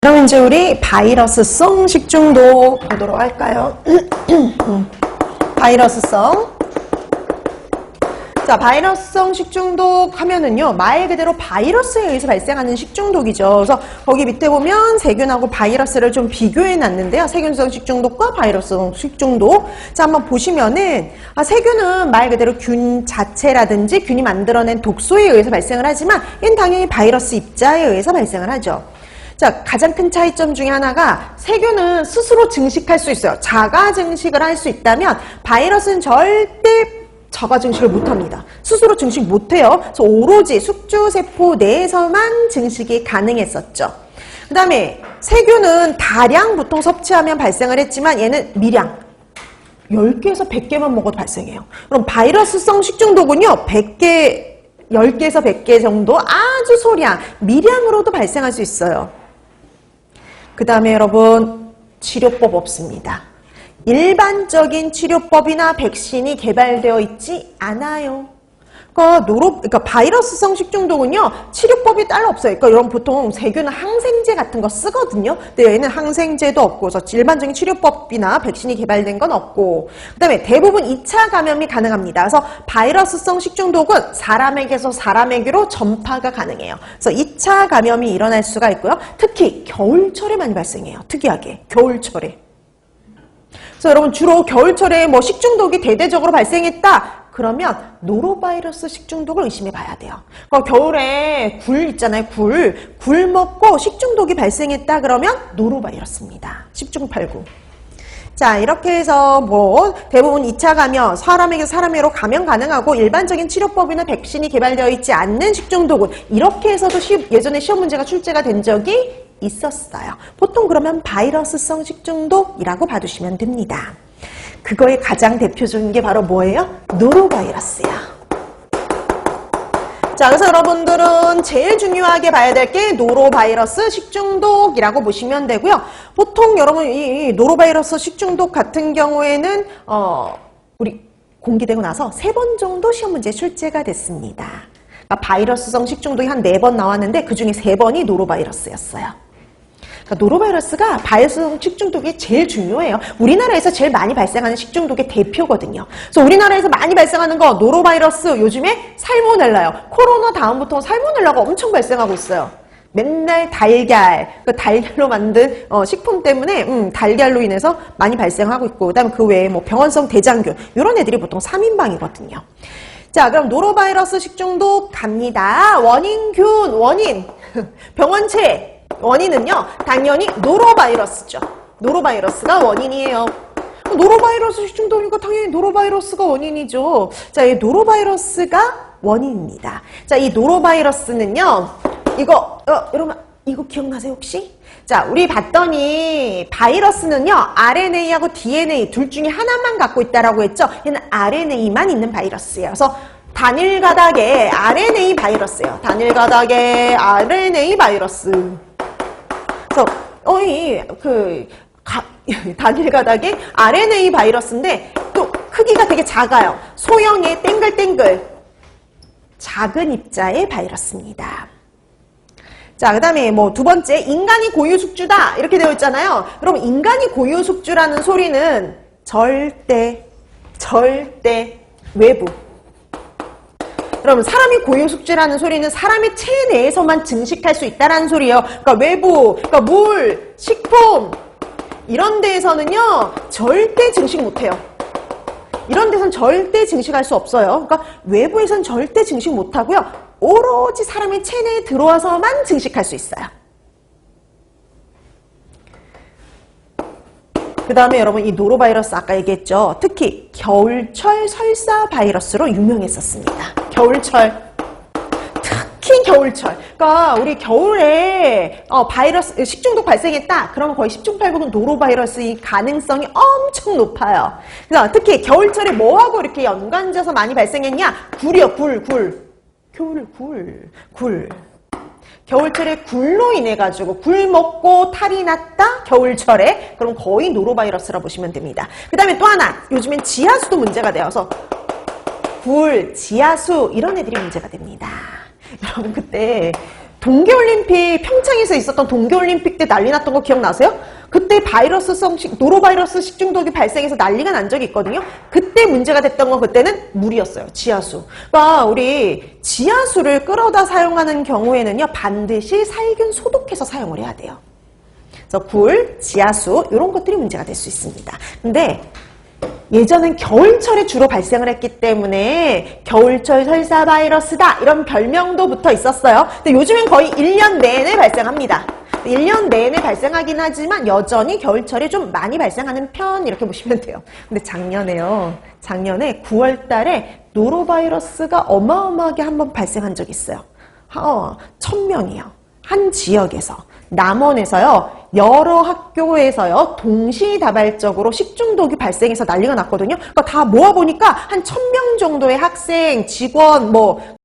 그럼 이제 우리 바이러스성 식중독 보도록 할까요? 바이러스성. 자, 바이러스성 식중독 하면은요, 말 그대로 바이러스에 의해서 발생하는 식중독이죠. 그래서 거기 밑에 보면 세균하고 바이러스를 좀 비교해 놨는데요. 세균성 식중독과 바이러스성 식중독. 자, 한번 보시면은, 세균은 말 그대로 균 자체라든지 균이 만들어낸 독소에 의해서 발생을 하지만, 얘는 당연히 바이러스 입자에 의해서 발생을 하죠. 자, 가장 큰 차이점 중에 하나가 세균은 스스로 증식할 수 있어요. 자가 증식을 할 수 있다면 바이러스는 절대 자가 증식을 못합니다. 스스로 증식 못해요. 그래서 오로지 숙주세포 내에서만 증식이 가능했었죠. 그 다음에 세균은 다량 보통 섭취하면 발생을 했지만 얘는 미량. 10개에서 100개만 먹어도 발생해요. 그럼 바이러스성 식중독은요. 10개에서 100개 정도 아주 소량, 미량으로도 발생할 수 있어요. 그 다음에 여러분, 치료법 없습니다. 일반적인 치료법이나 백신이 개발되어 있지 않아요. 그러니까 바이러스성 식중독은요, 치료법이 따로 없어요. 그러니까 여러분 보통 세균은 항생제 같은 거 쓰거든요. 근데 얘는 항생제도 없고, 그래서 일반적인 치료법이나 백신이 개발된 건 없고, 그 다음에 대부분 2차 감염이 가능합니다. 그래서 바이러스성 식중독은 사람에게서 사람에게로 전파가 가능해요. 그래서 2차 감염이 일어날 수가 있고요. 특히 겨울철에 많이 발생해요. 특이하게. 겨울철에. 그래서 여러분 주로 겨울철에 뭐 식중독이 대대적으로 발생했다. 그러면 노로바이러스 식중독을 의심해 봐야 돼요. 겨울에 굴 있잖아요. 굴 먹고 식중독이 발생했다 그러면 노로바이러스입니다. 10중 8구. 자, 이렇게 해서 뭐 대부분 2차 감염, 사람에게 사람으로 감염 가능하고 일반적인 치료법이나 백신이 개발되어 있지 않는 식중독은 이렇게 해서도 예전에 시험 문제가 출제가 된 적이 있었어요. 보통 그러면 바이러스성 식중독이라고 봐두시면 됩니다. 그거의 가장 대표적인 게 바로 뭐예요? 노로바이러스야. 자, 그래서 여러분들은 제일 중요하게 봐야 될 게 노로바이러스 식중독이라고 보시면 되고요. 보통 여러분 이 노로바이러스 식중독 같은 경우에는 우리 공개되고 나서 3번 정도 시험 문제 출제가 됐습니다. 그러니까 바이러스성 식중독이 한 4번 나왔는데 그중에 3번이 노로바이러스였어요. 그러니까 노로바이러스가 바이러스성 식중독이 제일 중요해요. 우리나라에서 제일 많이 발생하는 식중독의 대표거든요. 그래서 우리나라에서 많이 발생하는 거 노로바이러스, 요즘에 살모넬라요. 코로나 다음부터 살모넬라가 엄청 발생하고 있어요. 맨날 달걀로 만든 식품 때문에 달걀로 인해서 많이 발생하고 있고, 그다음에 그 외에 뭐 병원성 대장균 이런 애들이 보통 3인방이거든요. 자, 그럼 노로바이러스 식중독 갑니다. 원인. 병원체 원인은요, 당연히 노로바이러스죠. 노로바이러스가 원인이에요. 노로바이러스 식중독이니까 당연히 노로바이러스가 원인이죠. 자, 이 노로바이러스가 원인입니다. 자, 이 노로바이러스는요, 여러분, 이거 기억나세요, 혹시? 자, 우리 봤더니 바이러스는요, RNA하고 DNA 둘 중에 하나만 갖고 있다라고 했죠? 얘는 RNA만 있는 바이러스예요. 그래서 단일 가닥의 RNA 바이러스예요. 단일 가닥의 RNA 바이러스. 그래서 단일 가닥의 RNA 바이러스인데 또 크기가 되게 작아요. 소형의 땡글땡글 작은 입자의 바이러스입니다. 자, 그 다음에 뭐 두 번째, 인간이 고유 숙주다 이렇게 되어 있잖아요. 여러분, 인간이 고유 숙주라는 소리는 절대 외부. 여러분, 사람이 고유 숙주라는 소리는 사람의 체내 내에서만 증식할 수 있다는 소리예요. 그러니까 외부, 그러니까 물, 식품 이런 데에서는요 절대 증식 못해요. 이런 데서는 절대 증식할 수 없어요. 그러니까 외부에서는 절대 증식 못하고요. 오로지 사람의 체내에 들어와서만 증식할 수 있어요. 그 다음에 여러분, 이 노로바이러스 아까 얘기했죠. 특히 겨울철 설사 바이러스로 유명했었습니다. 겨울철. 특히 겨울철. 그러니까 우리 겨울에 바이러스 식중독 발생했다. 그러면 거의 10중 8구는 노로바이러스의 가능성이 엄청 높아요. 그래서 특히 겨울철에 뭐하고 이렇게 연관져서 많이 발생했냐? 굴이요, 굴. 겨울철에 굴로 인해 가지고 굴 먹고 탈이 났다 겨울철에, 그럼 거의 노로바이러스라 보시면 됩니다. 그 다음에 또 하나, 요즘엔 지하수도 문제가 되어서 굴, 지하수 이런 애들이 문제가 됩니다. 여러분, 그때 동계올림픽, 평창에서 있었던 동계올림픽 때 난리 났던 거 기억나세요? 그때 노로바이러스 식중독이 발생해서 난리가 난 적이 있거든요. 그때 문제가 됐던 건 그때는 물이었어요. 지하수. 그러니까 우리 지하수를 끌어다 사용하는 경우에는요, 반드시 살균 소독해서 사용을 해야 돼요. 그래서 굴, 지하수 이런 것들이 문제가 될 수 있습니다. 근데 예전엔 겨울철에 주로 발생을 했기 때문에 겨울철 설사 바이러스다 이런 별명도 붙어 있었어요. 근데 요즘엔 거의 1년 내내 발생합니다. 1년 내내 발생하긴 하지만 여전히 겨울철에 좀 많이 발생하는 편 이렇게 보시면 돼요. 근데 작년에 9월 달에 노로바이러스가 어마어마하게 한번 발생한 적이 있어요. 1000명이요. 한 지역에서. 남원에서요. 여러 학교에서요. 동시다발적으로 식중독이 발생해서 난리가 났거든요. 그러니까 다 모아보니까 한 1000명 정도의 학생, 직원,